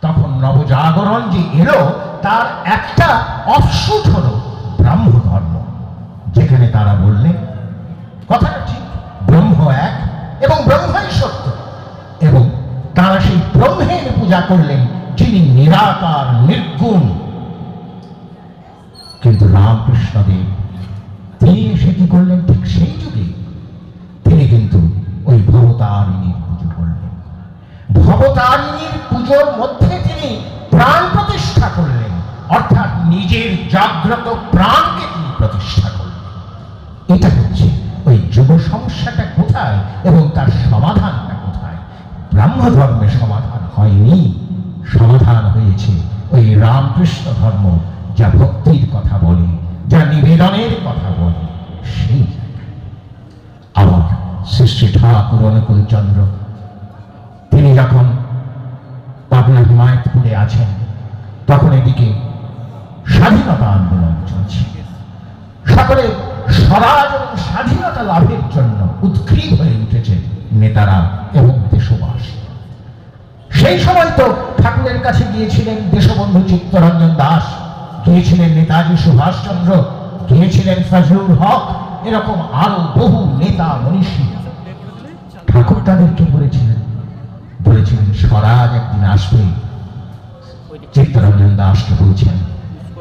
তখন নবজাগরণ যে এলো তার একটা অফশুট হলো ব্রাহ্ম ধর্ম, যেখানে তারা বললেন কথাটা ঠিক, ব্রহ্ম এক এবং ব্রহ্মই সত্য, এবং তারা সেই ব্রহ্মের পূজা করলেন যিনি নিরাকার নির্গুণ। কিন্তু রামকৃষ্ণদেব তিনি এসে কি করলেন? ঠিক সেই যুগে তিনি কিন্তু ওই ভবতারিণীর পুজো করলেন। ভবতারিণীর পুজোর মধ্যে তিনি প্রাণ প্রতিষ্ঠা করলেন, অর্থাৎ নিজের জাগ্রত প্রাণকে তিনি প্রতিষ্ঠা করলেন। এটা হচ্ছে ওই যুব সমস্যাটা কোথায় এবং তার সমাধানটা কোথায়? ব্রাহ্ম ধর্মে সমাধান হয়নি, সমাধান হয়েছে ওই রামকৃষ্ণ ধর্ম, যা ভক্তির কথা বলে, যা নিবেদনের কথা বলে। সেই আবার শ্রী শ্রী ঠাকুর অনুকূল চন্দ্র তিনি যখন পাবনা হিমায়তপুরে আছেন, তখন এদিকে স্বাধীনতা আন্দোলন চলছে, সকলে স্বরাজ এবং স্বাধীনতা লাভের জন্য উৎগ্রীব হয়ে উঠেছে নেতারা এবং দেশবাসী। সেই সময় তো ঠাকুরের কাছে গিয়েছিলেন দেশবন্ধু চিত্তরঞ্জন দাস, গিয়েছিলেন নেতাজি সুভাষচন্দ্র, গিয়েছিলেন ফজলুল হক, এরকম আরো বহু নেতা মনীষী। ঠাকুর তাদেরকে বলেছিলেন স্বরাজ একদিন আসবে। চিত্তরঞ্জন দাসকে বলছেন,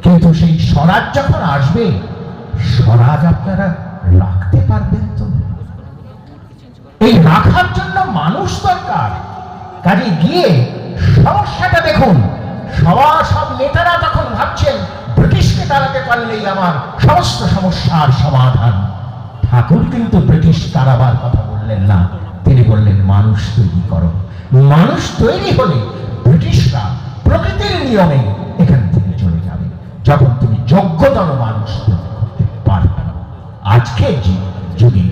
কিন্তু সেই স্বরাজ যখন আসবে, স্বরাজ আপনারা রাখতে পারবেন তো? এই রাখার জন্য মানুষ দরকার। কাজে গিয়ে সমস্যাটা দেখুন, সব নেতারা তখন ভাবছেন ব্রিটিশকে তাড়াতে পারলেই আমার সমস্ত সমস্যার সমাধান। ঠাকুর কিন্তু ব্রিটিশ তাড়াবার কথা বললেন না, তিনি বললেন মানুষ তৈরি করো। মানুষ তৈরি হলে ব্রিটিশরা প্রকৃতির নিয়মে এখান থেকে চলে যাবে, যখন তুমি যোগ্যতর মানুষ তৈরি করতে পারবে। আজকের যুগে,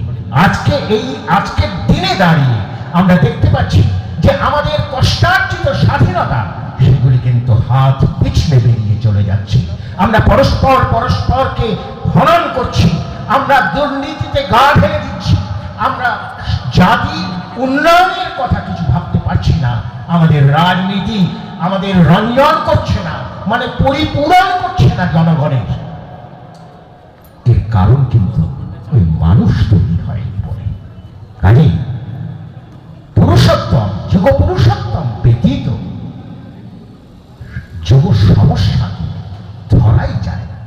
আজকের দিনে দাঁড়িয়ে আমরা দেখতে পাচ্ছি যে আমাদের কষ্টার্জিত স্বাধীনতা সেগুলি কিন্তু হাত পিছলে বেরিয়ে চলে যাচ্ছে। আমরা পরস্পরকে হনন করছি, আমরা দুর্নীতিতে গা ঢেলে দিচ্ছি, আমরা জাতি উন্নয়নের কথা কিছু ভাবতে পারছি না, আমাদের রাজনীতি আমাদের রঞ্জন করছে না, মানে পরিপূরণ করছে না জনগণের। এর কারণ কিন্তু ওই মানুষ তৈরি হয়নি বলে। কাজেই পুরুষোত্তম, যুগ পুরুষোত্তম ব্যতীত যুব সমস্যা ধরাই যায় না।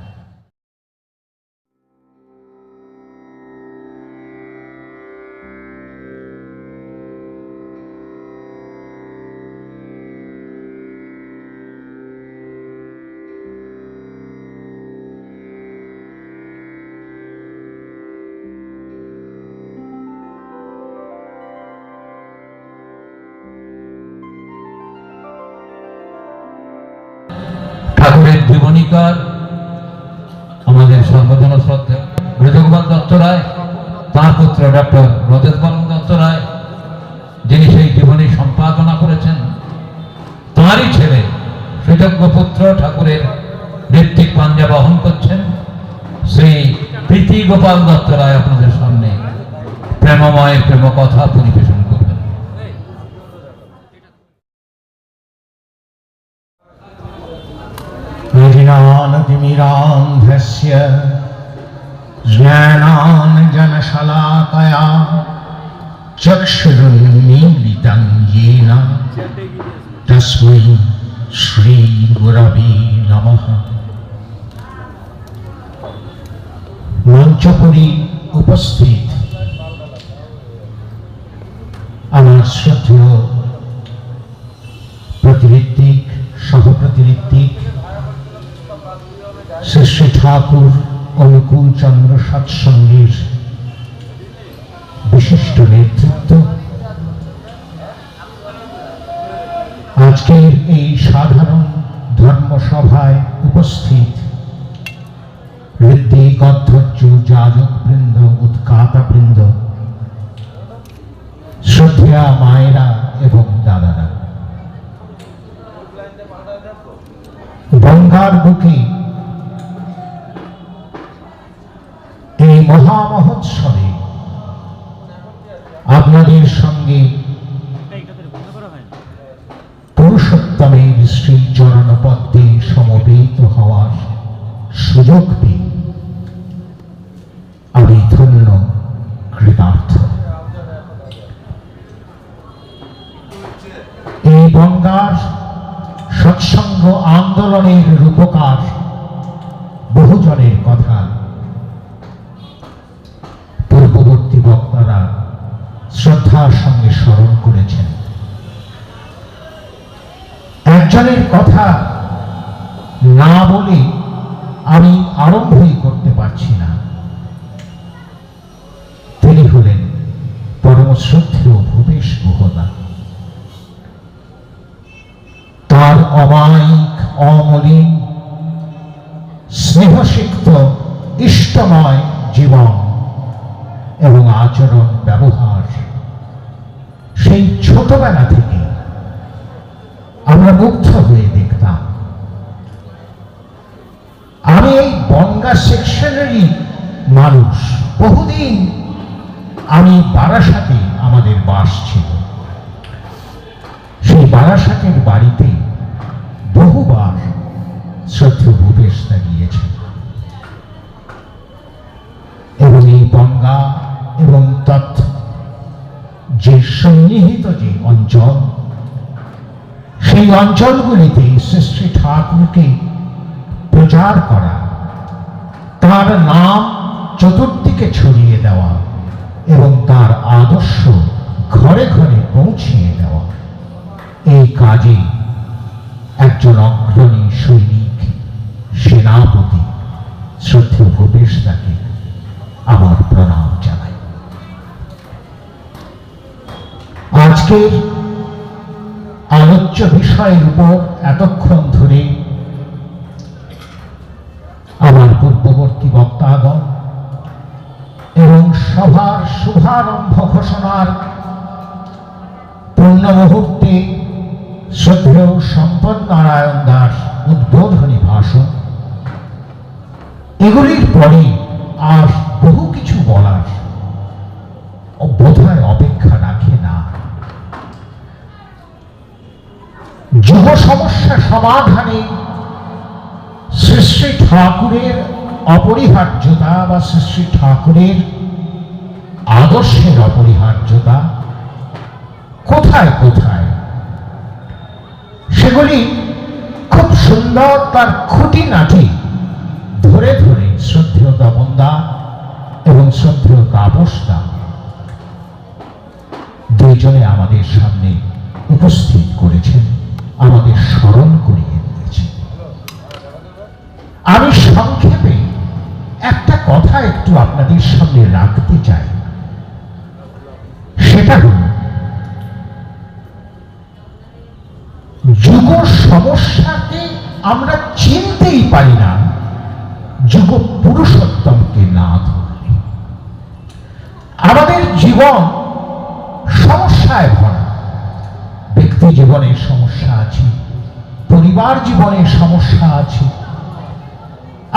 ঠাকুরের জীবনীকার আমাদের সর্বজন শ্রদ্ধেয় ব্রজগোপাল দত্ত রায়, তাঁর পুত্র ডক্টর ব্রজেশগোপাল দত্ত রায়, যিনি সেই জীবনী সম্পাদনা করেছেন, তাঁরই ছেলে সুযোগ্য পুত্র ঠাকুরের ঋত্বিক পাঞ্জা বহন করছেন শ্রী প্রীতি গোপাল দত্ত রায় আপনাদের সামনে প্রেমময় প্রেম কথা পরিবেশন করবেন। জ্ঞানানতিমিরাन्धस्य ज्ञानाञ्जनशलाकया चक्षुरुन्मीलितं येन तस्मै श्रीगुरवे नमः। মঞ্চপুরী উপস্থিত আমার শ্রদ্ধেয় প্রতিঋত্বিক, সহপ্রতিঋত্বিক শ্রী শ্রী ঠাকুর অনুকূল চন্দ্র সৎসঙ্গের বিশিষ্ট নেতৃত্ব, আজকের এই সাধারণ ধর্মসভায় উপস্থিত ঋত্বিক, অধ্যক্ষ, যাজক বৃন্দ, উৎকাতা বৃন্দ, শ্রদ্ধেয়া মায়েরা এবং দাদারা, গঙ্গার বুকে এই মহামহোৎসবে আপনাদের সঙ্গে পুরুষোত্তমের শ্রী চরণপদ্মে সমবেত হওয়ার সুযোগ পেয়ে আমি ধন্য কৃতার্থ। এই গঙ্গার সৎসঙ্গ আন্দোলনের রূপকার বহুজনের কথা পূর্ববর্তী বক্তারা শ্রদ্ধার সঙ্গে স্মরণ করেছেন। একজনের কথা না বলে আমি আরম্ভই করতে পারছি না। তিনি হলেন পরম শ্রদ্ধেয় ভূপেশ গুহদা। তার অমায়িক অমলিন স্নেহসিক্ত ইষ্টময় জীবন এবং আচরণ ব্যবহার সেই ছোটবেলা থেকে আমরা মুগ্ধ হয়ে দেখতাম। আমি এই বনগাঁ সেকশনেরই মানুষ। বহুদিন আমি বারাসাতে আমাদের বাস ছিল। সেই বারাসাতের বাড়িতে বহুবার শ্রদ্ধেয় ভূপেশ দা গিয়েছেন এবং এই বনগাঁ এবং তৎ যে সন্নিহিত যে অঞ্চল, সেই অঞ্চলগুলিতে শ্রী শ্রী ঠাকুরকে প্রচার করা, তার নাম চতুর্দিকে ছড়িয়ে দেওয়া এবং তার আদর্শ ঘরে ঘরে পৌঁছিয়ে দেওয়া, এই কাজে একজন অগ্রণী সৈনিক সেনাপতি শ্রদ্ধেয় ভূপেশ দাকে আমার প্রণাম জানাই। আজকের আলোচ্য বিষয়ের উপর এতক্ষণ ধরে আমার পূর্ববর্তী বক্তাগণ এবং সভার শুভারম্ভ ঘোষণার পূর্ণ মুহূর্তে শ্রদ্ধেয় সম্পদ নারায়ণ দাস উদ্বোধনী ভাষণ, এগুলির পরে আর বহু কিছু বলার বোধহয় অপেক্ষা রাখে না। যুব সমস্যা সমাধানে শ্রী শ্রী ঠাকুরের অপরিহার্যতা বা শ্রী শ্রী ঠাকুরের আদর্শের অপরিহার্যতা কোথায় কোথায়, সেগুলি খুব সুন্দর তার খুঁটিনাটি ধরে ধরে শ্রদ্ধেয় তপনদা এবং শ্রদ্ধেয় তাপসদা দুইজনে আমাদের সামনে উপস্থিত করেছেন, আমাদের স্মরণ করিয়ে দিয়েছেন। আমি সংক্ষেপে একটা কথা একটু আপনাদের সামনে রাখতে চাই। সেটা হল যুগ সমস্যাকে আমরা চিনতেই পারি না যুগ পুরুষোত্তমকে না ধরলে। আমাদের জীবন সমস্যায় ভরা। ব্যক্তি জীবনের সমস্যা আছে, পরিবার জীবনের সমস্যা আছে,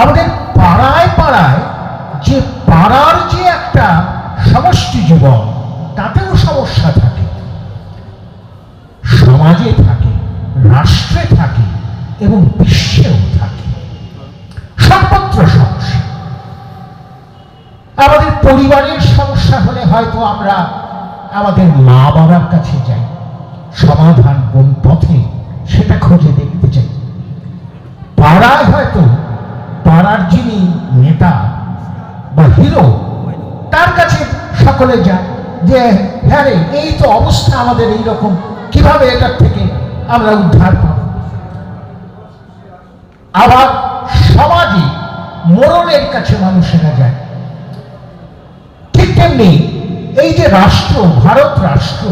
আমাদের পাড়ায় পাড়ায় যে পাড়ার যে একটা সমষ্টি জীবন, তাতেও সমস্যা থাকে, সমাজে থাকে, রাষ্ট্রে থাকে এবং বিশ্বেও থাকে, সর্বত্র সমস্যা। আমাদের পরিবারের সমস্যা হলে হয়তো আমরা আমাদের মা বাবার কাছে যাই, সমাধান কোন পথে সেটা খুঁজে দেখতে চাই। পাড়ায় হয়তো পাড়ার যিনি নেতা বা হিরো, তার কাছে সকলে যায় যে হ্যাঁ রে, এই তো অবস্থা আমাদের এইরকম, কিভাবে এটার থেকে আমরা উদ্ধার পাব। আবার সমাজে মোড়লের কাছে মানুষেরা যায়। ঠিক তেমনি এই যে রাষ্ট্র, ভারত রাষ্ট্র,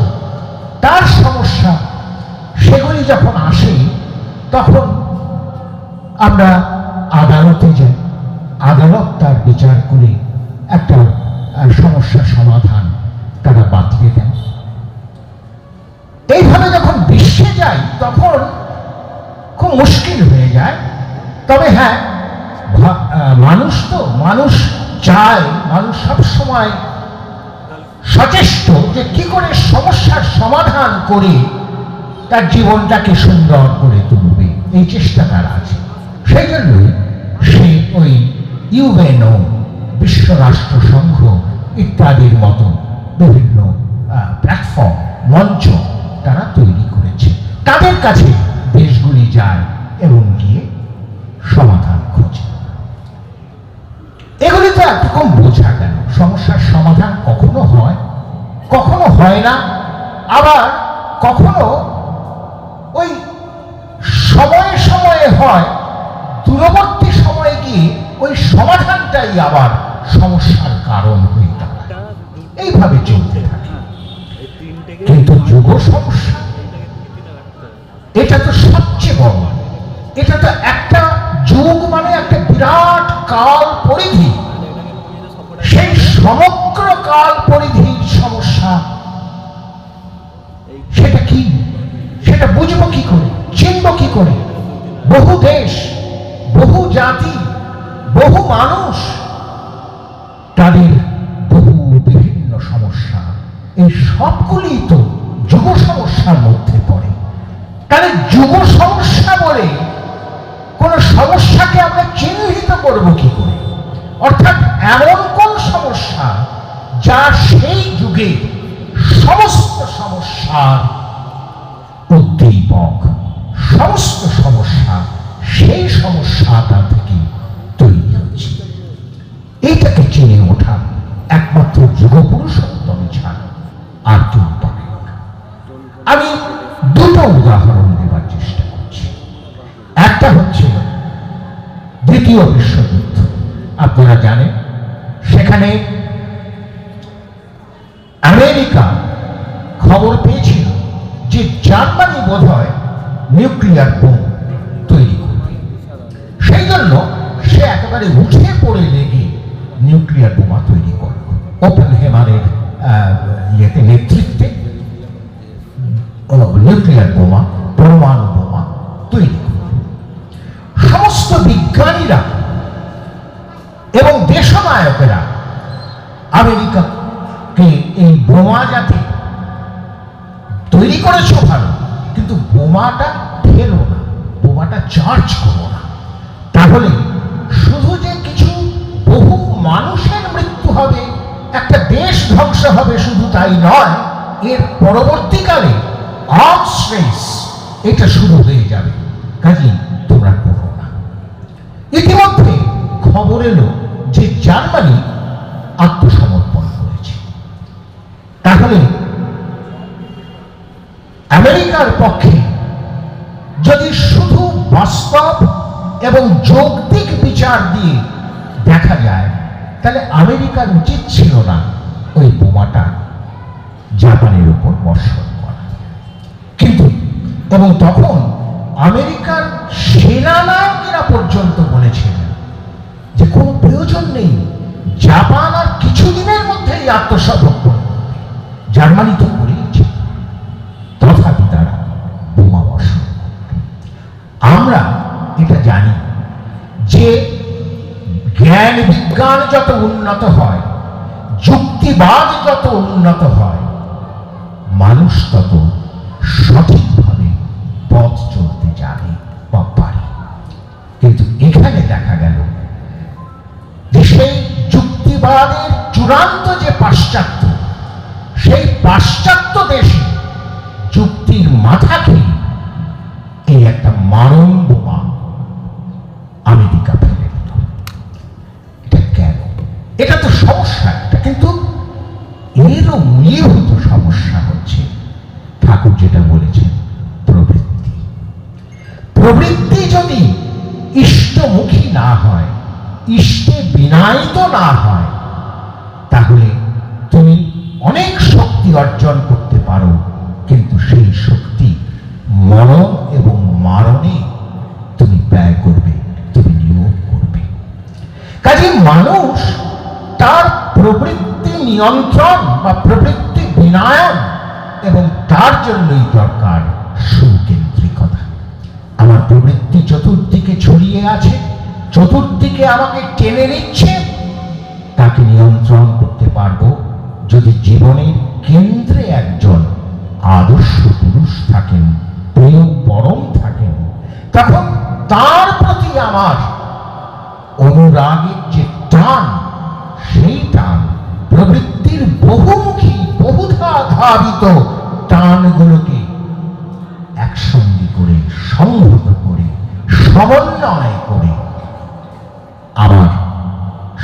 তার সমস্যা, সেগুলি যখন আসে তখন আমরা আদালতে যাই, আদালত তার বিচার করে একটা সমস্যার সমাধান তারা বাতলে দেন। এইভাবে যখন বিশ্বে যাই তখন খুব মুশকিল হয়ে যায়। তবে হ্যাঁ, মানুষ তো, মানুষ চায়, মানুষ সবসময় সচেষ্ট যে কি করে সমস্যার সমাধান করে তার জীবনটাকে সুন্দর করে তুলবে। এই চেষ্টা তার আছে। সেই জন্যই সে ওই ইউএনও, বিশ্ব রাষ্ট্র সংঘ ইত্যাদির মতো বিভিন্ন প্ল্যাটফর্ম, মঞ্চ তারা তৈরি করেছে। তাদের কাছে দেশগুলি যায় এবং গিয়ে সমাধান খোঁজে। এগুলি তো একরকম বোঝা গেল। সমস্যার সমাধান কখনো হয়, কখনো হয় না, আবার কখনো ওই সময়ে সময়ে হয়, দূরবর্তী সময়ে গিয়ে ওই সমাধানটাই আবার সমস্যার কারণ হয়ে দাঁড়ায়। এইভাবে চলতে থাকে। কিন্তু যুগ সমস্যা এটা তো সবচেয়ে বড়। এটা তো একটা যুগ মানে একটা বিরাট কাল পরিধি। সেই সমগ্র কাল পরিধির সমস্যা সেটা কি, সেটা বুঝবো কি করে, চিনবো কি করে? বহু দেশ, বহু জাতি, বহু মানুষ, তাদের বহু বিভিন্ন সমস্যা, এই সবগুলি তো যুগ সমস্যার মধ্যে পড়ে। তাহলে যুগ সমস্যা বলে কোন সমস্যাকে আমরা চিহ্নিত করব কি করে? অর্থাৎ এমন কোন সমস্যা যা সেই যুগে সমস্ত সমস্যার উদ্দীপক, সমস্ত সমস্যা সেই সমস্যাটা থেকে তৈরি হচ্ছে। এইটাকে চিনে ওঠা একমাত্র যুগ পুরুষোত্তম ছাড়া আর কেউ পারে না। আমি দুটো উদাহরণ দেবার চেষ্টা করছি। একটা হচ্ছে দ্বিতীয় বিশ্বযুদ্ধ। আপনারা জানেন সেখানে আমেরিকা খবর পেয়েছিল যে জার্মানি বোধহয় নিউক্লিয়ার বোম তৈরি করবে। সেই জন্য সে একেবারে উঠে পড়ে লেগে নিউক্লিয়ার বোমা তৈরি করল। ওপেনহেমারের নেতৃত্বে নিউক্লিয়ার বোমা, পরমাণু বোমা তৈরি করল। সমস্ত বিজ্ঞানীরা এবং দেশনায়কেরা আমেরিকাকে এই বোমা যাতে তৈরি করেছ ভালো, কিন্তু বোমাটা ফেলো না, বোমাটা চার্জ করো না, তাহলে শুধু যে কিছু বহু মানুষের মৃত্যু হবে, একটা দেশ ধ্বংস হবে, শুধু তাই নয়, এর পরবর্তীকালে আর্মস রেস এটা শুরু হয়ে যাবে। কাজেই তোমরা করো না। ইতিমধ্যে খবর এলো যে জার্মানি আত্মসমর্পণ করেছে। তাহলে আমেরিকার পক্ষে যদি শুধু বাস্তব এবং যৌক্তিক বিচার দিয়ে দেখা যায়, তাহলে আমেরিকার উচিত ছিল না ওই বোমাটা জাপানের উপর বর্ষণ করা। কিন্তু এবং তখন আমেরিকার সেনানায়কেরা পর্যন্ত বলেছিলেন যে কোনো প্রয়োজন নেই, জাপান আর কিছুদিনের মধ্যেই আত্মসমর্পণ করবে, জার্মানি তো করেইছে। তথাপি তারা বোমা বর্ষণ করবে। আমরা এটা জানি যে জ্ঞান বিজ্ঞান যত উন্নত হয়, যুক্তিবাদ যত উন্নত হয়, মানুষ তত সঠিকভাবে পথ চলতে জানে বা পারে। কিন্তু এখানে দেখা গেল যে সেই যুক্তিবাদের চূড়ান্ত যে পাশ্চাত্য, সেই পাশ্চাত্য দেশে যুক্তির মাথা খেয়ে এই একটা মারণ বোমা আমেরিকা ফেলে দিল। এটা কেন? এটা তো সমস্যা একটা, কিন্তু এরও মূলীভূত সমস্যা হচ্ছে ঠাকুর যেটা বলেছেন, প্রবৃত্তি। প্রবৃত্তি যদি ইষ্টমুখী না হয়, ইষ্টে বিনায়িত না হয়, তাহলে তুমি অনেক শক্তি অর্জন করতে পারো, কিন্তু সেই শক্তি মরণ এবং মারণে তুমি ব্যয় করবে, তুমি নিয়োগ করবে। কাজে মানুষ তার প্রবৃত্তি নিয়ন্ত্রণ বা প্রবৃত্তি বিনায়ন, এবং তার জন্যই দরকার সুকেন্দ্রিকতা। আমার প্রবৃত্তি চতুর্দিকে ছড়িয়ে আছে, চতুর্দিকে আমাকে টেনে নিচ্ছে, তাকে নিয়ন্ত্রণ করতে পারবো যদি জীবনের কেন্দ্রে একজন আদর্শ পুরুষ থাকেন, প্রিয় পরম থাকেন, তখন তার প্রতি আমার অনুরাগের যে টান, সেই টান প্রবৃত্তির বহুমুখী বহুধা ধাবিত টানগুলোকে একসঙ্গে করে সংহত করে সমন্বয় করে আমার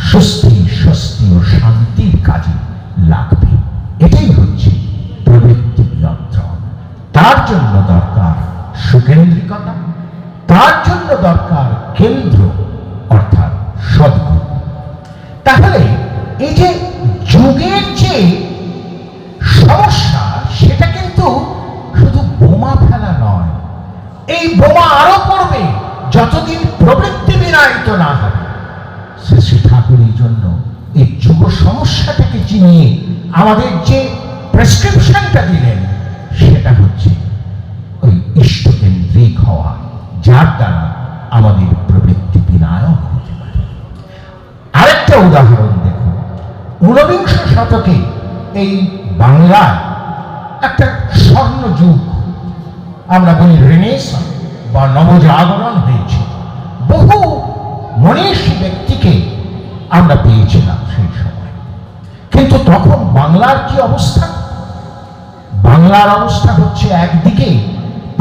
স্বস্তি ও শান্তির কাজে লাগবে। এটাই হচ্ছে প্রবৃত্তি নিয়ন্ত্রণ। তার জন্য দরকার সুকেন্দ্রিকতা, তার জন্য দরকার কেন্দ্র অর্থাৎ সদ্গুরু। তাহলে এই যে যুগের যে সমস্যা, সেটা কিন্তু শুধু বোমা ফেলা নয়। এই বোমা আরো পড়বে যতদিন প্রবৃত্তি বিনায়িত না হবে। শ্রী শ্রী ঠাকুর এই জন্য এই যুব সমস্যাটাকে চিনিয়ে আমাদের যে প্রেসক্রিপশনটা দিলেন, সেটা হচ্ছে ওই ইষ্টকেন্দ্রিক হওয়া, যার দ্বারা আমাদের প্রবৃত্তি বিনায়ক হতে পারে। আরেকটা উদাহরণ দেখুন, ঊনবিংশ শতকে এই বাংলায় একটা স্বর্ণ যুগ, আমরা বলি রেনেসাঁ বা নবজাগরণ হয়েছে। বহু মনীষী ব্যক্তিকে আমরা পেয়েছিলাম সেই সময়। কিন্তু তখন বাংলার কি অবস্থা? বাংলার অবস্থা হচ্ছে একদিকে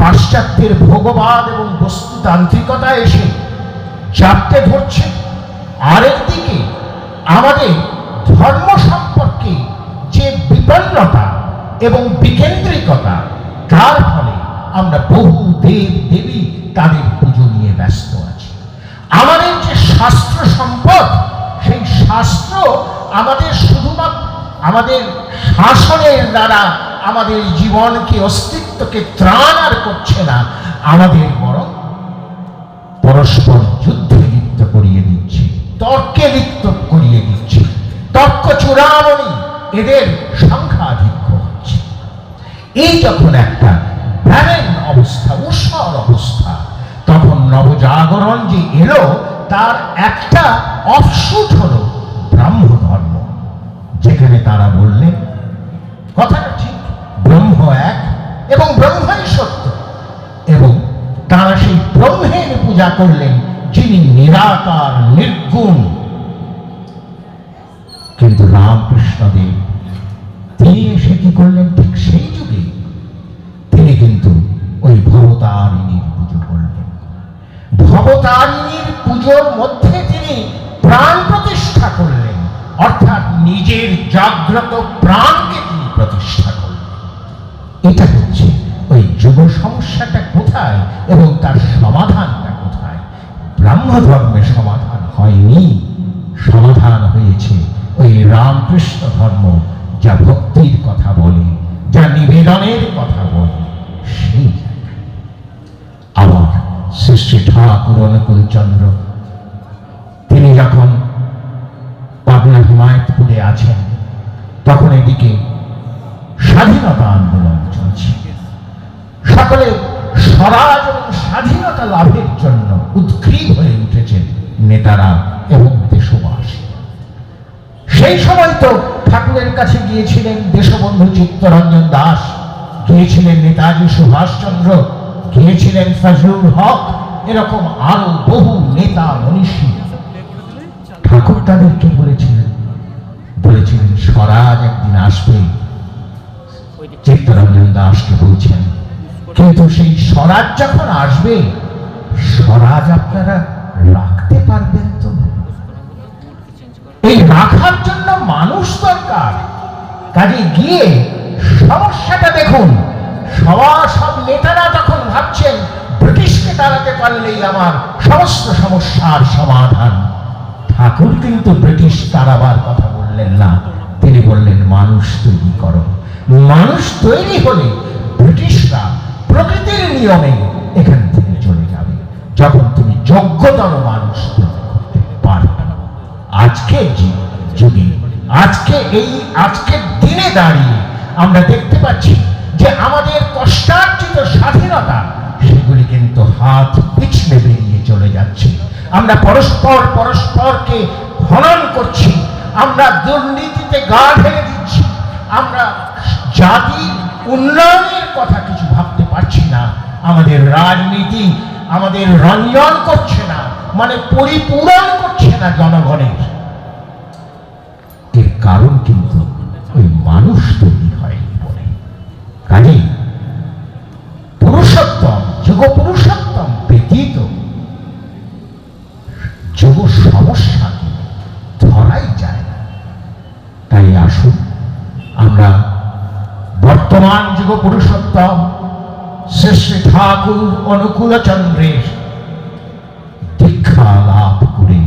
পাশ্চাত্যের ভোগবাদ এবং বস্তুতান্ত্রিকতা এসে চাপতে ধরছে, আরেকদিকে আমাদের ধর্ম সম্পর্কে যে বিপন্নতা এবং বিকেন্দ্রিকতা, তার ফলে আমরা বহু দেব দেবী তাদের পুজো নিয়ে ব্যস্ত আছি। আমাদের যে শাস্ত্র সম্পদ, সেই শাস্ত্র আমাদের শুধুমাত্র আমাদের শাসনের দ্বারা আমাদের জীবনকে, অস্তিত্বকে ত্রাণ আর করছে না, আমাদের বরং পরস্পর যুদ্ধে লিপ্ত করিয়ে দিচ্ছে, তর্কে লিপ্ত করিয়ে দিচ্ছে। তর্ক চূড়ামণি এদের সংখ্যাধিক্য হচ্ছে। এই যখন একটা ব্যালেন অবস্থা, উৎসর অবস্থা, তখন নবজাগরণ যে এলো, তার একটা অফশুট হলো ব্রাহ্ম ধর্ম, যেখানে তারা বললেন কথাটা ঠিক, ব্রহ্ম এক এবং ব্রহ্মই সত্য, এবং তারা সেই ব্রহ্মের পূজা করলেন যিনি নিরাকার নির্গুণ। কিন্তু রামকৃষ্ণদেব তিনি এসে কি করলেন? ঠিক সেই যুগে তিনি কিন্তু ওই ভবতারিণীর পুজো করলেন। ভবতারিণীর পুজোর মধ্যে তিনি প্রাণ প্রতিষ্ঠা করলেন, অর্থাৎ নিজের জাগ্রত প্রাণকে তিনি প্রতিষ্ঠা করলেন। এটা হচ্ছে ওই যুব সমস্যাটা কোথায় এবং তার সমাধানটা কোথায়? ব্রাহ্ম ধর্মের সমাধান হয়নি, সমাধান হয়েছে ওই রামকৃষ্ণ ধর্ম, যা ভক্তির কথা বলে, যা নিবেদনের কথা বলে, সেই জায়গায়। আমার শ্রী শ্রী ঠাকুর অনুকূলচন্দ্র তিনি যখন পাবনা হিমায়তপুরে আছেন, তখন এদিকে স্বাধীনতা আন্দোলন চলছে। সকলে স্বরাজ এবং স্বাধীনতা লাভের জন্য উদ্গ্রীব হয়ে উঠেছেন নেতারা এবং দেশবাসী। সেই সময় তো ঠাকুরের কাছে গিয়েছিলেন দেশবন্ধু চিত্তরঞ্জন দাস, গিয়েছিলেন নেতাজি সুভাষচন্দ্র, গিয়েছিলেন ফজলুল হক, এরকম আরো বহু নেতা মনীষী। ঠাকুর তাদেরকে বলেছিলেন স্বরাজ একদিন আসবে। চিত্তরঞ্জন দাসকে বলছেন, কিন্তু সেই স্বরাজ যখন আসবে, স্বরাজ আপনারা রাখতে পারবেন তো? এই রাখার জন্য মানুষ দরকার। কাজে গিয়ে সমস্যাটা দেখুন। সব নেতারা তখন ভাবছেন ব্রিটিশকে তাড়াতে পারলেই আমার সমস্ত সমস্যার সমাধান। ঠাকুর কিন্তু ব্রিটিশ তাড়াবার কথা বললেন না, তিনি বললেন মানুষ তৈরি করো। মানুষ তৈরি হলে ব্রিটিশরা প্রকৃতির নিয়মে এখান থেকে চলে যাবে, যখন তুমি যোগ্যতর মানুষ তৈরি করতে পারবে। আজকের যুগে, আজকের দিনে দাঁড়িয়ে আমরা দেখতে পাচ্ছি যে আমাদের কষ্টার্জিত স্বাধীনতা, সেগুলি কিন্তু হাত পিছলে বেরিয়ে চলে যাচ্ছে। আমরা পরস্পরকে হনন করছি, আমরা দুর্নীতিতে গা ঢেলে দিচ্ছি, আমরা জাতির উন্নয়নের কথা কিছু ভাবতে পারছি না। আমাদের রাজনীতি আমাদের রঞ্জন করছে না, মানে পরিপূরণ করছে না জনগণের, এর কারণ কিন্তু ওই মানুষ তৈরি হয়নি বলে। কাজে পুরুষোত্তম, যুগ পুরুষোত্তম ব্যতীত যুব সমস্যাকে ধরাই যায় না। তাই আসুন আমরা বর্তমান যুগ পুরুষোত্তম শ্রী শ্রী ঠাকুর অনুকূলচন্দ্রের দীক্ষা লাভ করে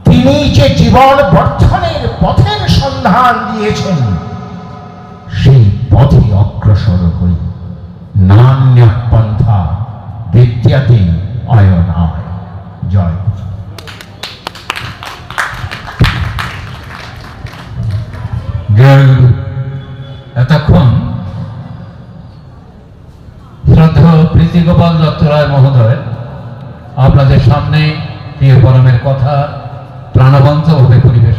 তিনি যে জীবন বর্ধনের পথের সন্ধান দিয়েছেন, সেই পথে অগ্রসর হই। নান্য পন্থা বিদ্যাতে অয়নায়। জয়। এতক্ষণ শ্রদ্ধেয় প্রীতি গোপাল দত্ত রায় মহোদয় আপনাদের সামনে প্রিয় পরমের কথা প্রাণবন্তভাবে পরিবেশন